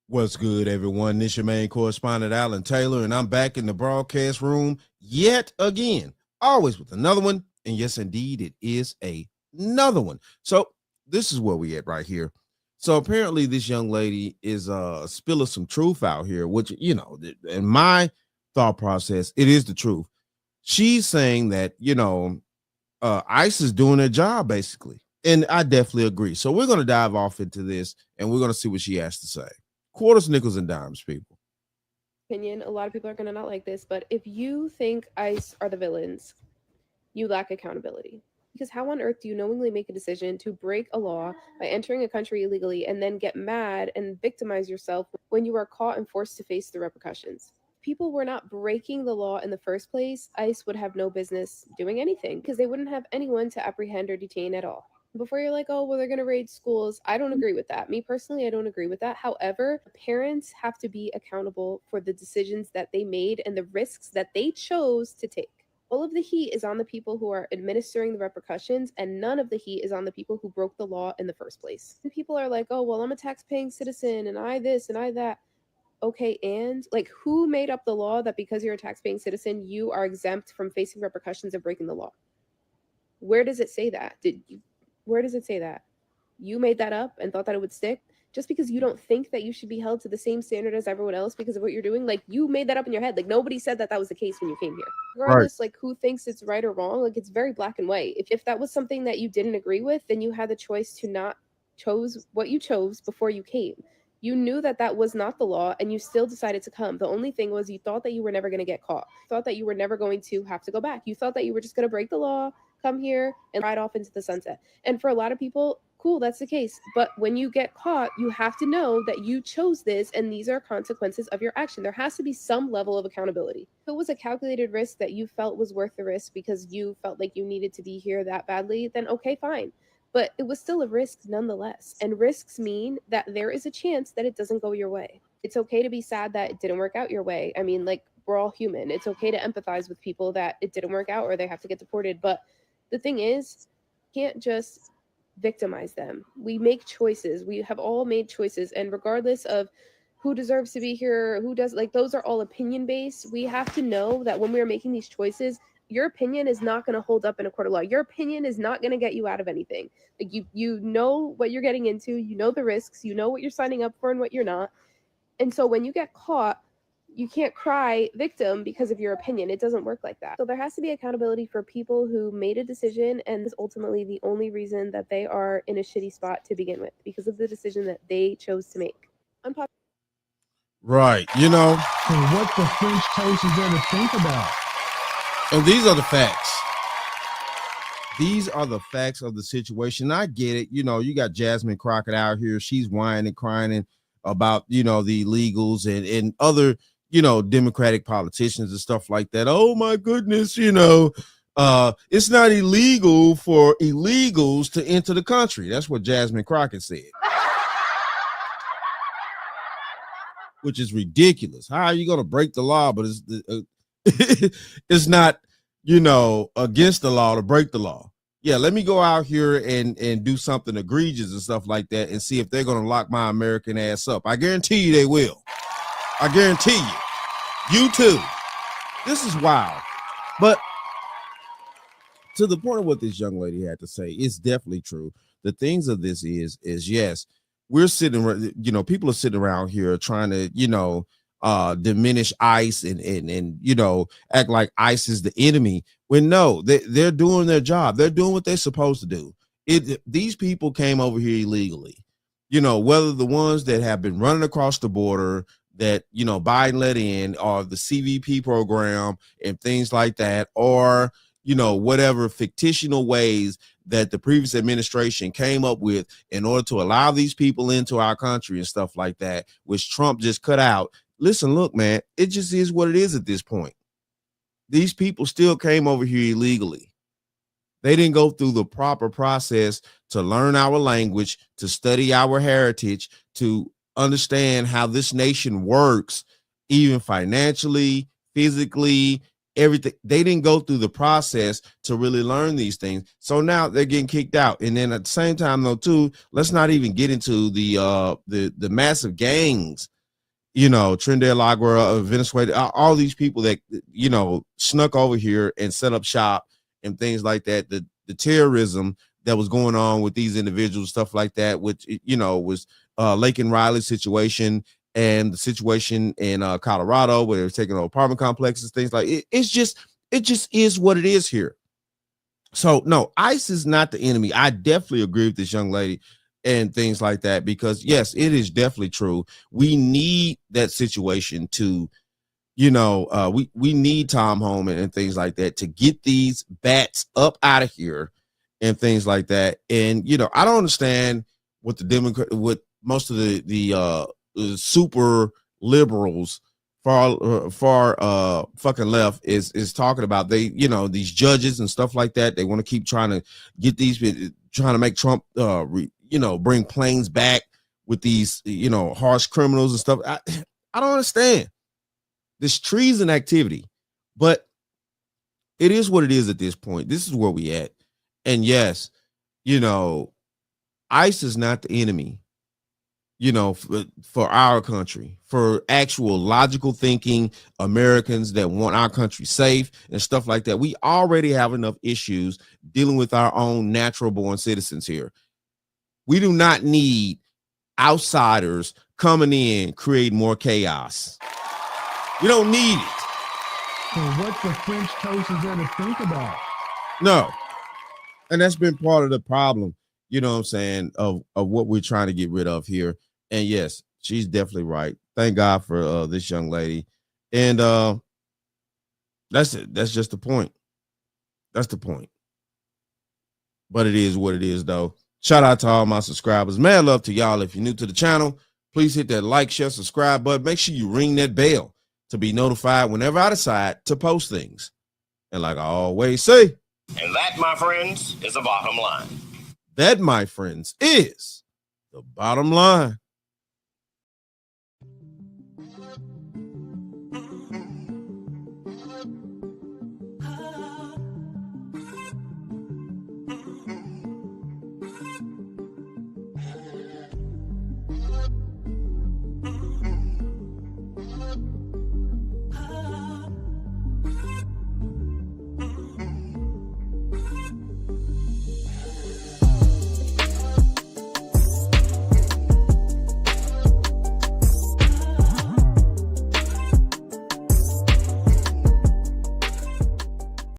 What's good, everyone? This your main correspondent, Alan Taylor, and I'm back in the broadcast room yet again, always with another one. And yes, indeed, it is another one. So this is where we at right here. So apparently, this young lady is spilling some truth out here, which in my thought process, it is the truth. She's saying that ICE is doing their job basically, and I definitely agree. So we're going to dive off into this, and we're going to see what she has to say. Quarters, nickels, and dimes, people. Opinion, a lot of people are going to not like this, but if you think ICE are the villains, you lack accountability. Because how on earth do you knowingly make a decision to break a law by entering a country illegally and then get mad and victimize yourself when you are caught and forced to face the repercussions? If people were not breaking the law in the first place, ICE would have no business doing anything because they wouldn't have anyone to apprehend or detain at all. Before you're like, oh, well, they're going to raid schools. I don't agree with that. Me personally, I don't agree with that. However, parents have to be accountable for the decisions that they made and the risks that they chose to take. All of the heat is on the people who are administering the repercussions, and none of the heat is on the people who broke the law in the first place. And people are like, oh, well, I'm a tax-paying citizen, and I this and I that. Okay, and like, who made up the law that because you're a tax-paying citizen, you are exempt from facing repercussions of breaking the law? Where does it say that? Where does it say that? You made that up and thought that it would stick? Just because you don't think that you should be held to the same standard as everyone else because of what you're doing, like, you made that up in your head. Like, nobody said that that was the case when you came here. Right. Regardless, like, who thinks it's right or wrong, like, it's very black and white. If that was something that you didn't agree with, then you had the choice to not chose what you chose before you came. You knew that that was not the law and you still decided to come. The only thing was you thought that you were never going to get caught. You thought that you were never going to have to go back. You thought that you were just going to break the law, come here, and ride off into the sunset. And for a lot of people, cool, that's the case. But when you get caught, you have to know that you chose this and these are consequences of your action. There has to be some level of accountability. If it was a calculated risk that you felt was worth the risk because you felt like you needed to be here that badly, then okay, fine. But it was still a risk nonetheless. And risks mean that there is a chance that it doesn't go your way. It's okay to be sad that it didn't work out your way. I mean, like, we're all human. It's okay to empathize with people that it didn't work out or they have to get deported. But the thing is, you can't just victimize them. We make choices. We have all made choices. And regardless of who deserves to be here, who does, like, those are all opinion based. We have to know that when we are making these choices, your opinion is not going to hold up in a court of law. Your opinion is not going to get you out of anything. Like, you know what you're getting into, you know the risks, you know what you're signing up for and what you're not. And so when you get caught, you can't cry victim because of your opinion. It doesn't work like that. So there has to be accountability for people who made a decision and is ultimately the only reason that they are in a shitty spot to begin with because of the decision that they chose to make. Right. So what the French toast is there to think about? And these are the facts. These are the facts of the situation. I get it. You got Jasmine Crockett out here. She's whining and crying about, the illegals and other, Democratic politicians and stuff like that. Oh my goodness, it's not illegal for illegals to enter the country. That's what Jasmine Crockett said. Which is ridiculous. How are you going to break the law, but it's not, against the law to break the law? Yeah, let me go out here and do something egregious and stuff like that and see if they're going to lock my American ass up. I guarantee you they will. I guarantee you. You too. This is wild. But to the point of what this young lady had to say, it's definitely true. The things of this is yes, we're sitting, people are sitting around here trying to, diminish ICE and act like ICE is the enemy. When no, they're doing their job. They're doing what they're supposed to do. These people came over here illegally, whether the ones that have been running across the border that, Biden let in, or the CVP program and things like that, or, whatever fictional ways that the previous administration came up with in order to allow these people into our country and stuff like that, which Trump just cut out. Listen, look, man, it just is what it is at this point. These people still came over here illegally. They didn't go through the proper process to learn our language, to study our heritage, to understand how this nation works, even financially, physically, everything. They didn't go through the process to really learn these things. So now they're getting kicked out. And then at the same time, though, too, let's not even get into the massive gangs you know, Trinidad, Lagua, Venezuela, all these people that, you know, snuck over here and set up shop and things like that. The terrorism that was going on with these individuals, stuff like that, which, you know, was Lake and Riley situation and the situation in Colorado where they're taking over apartment complexes, things like it. It just is what it is here. So no, ICE is not the enemy. I definitely agree with this young lady and things like that, because yes, it is definitely true. We need that situation to, you know, we need Tom Homan and things like that to get these bats up out of here and things like that. And you know, I don't understand what the Democrat, what most of the super liberals far fucking left is talking about. They, you know, these judges and stuff like that, they want to keep trying to get these, trying to make Trump you know, bring planes back with these, you know, harsh criminals and stuff. I don't understand this treason activity, but it is what it is at this point. This is where we at. And yes, you know, ICE is not the enemy, you know, for our country, for actual logical thinking Americans that want our country safe and stuff like that. We already have enough issues dealing with our own natural born citizens here. We do not need outsiders coming in, creating more chaos. We don't need it. So what the French toast is there to think about? No. And that's been part of the problem, you know what I'm saying, of what we're trying to get rid of here. And yes, she's definitely right. Thank God for this young lady. And that's it. That's just the point. That's the point. But it is what it is, though. Shout out to all my subscribers. Mad love to y'all. If you're new to the channel, please hit that like, share, subscribe button. Make sure you ring that bell to be notified whenever I decide to post things. And like I always say, and that, my friends, is the bottom line. That, my friends, is the bottom line.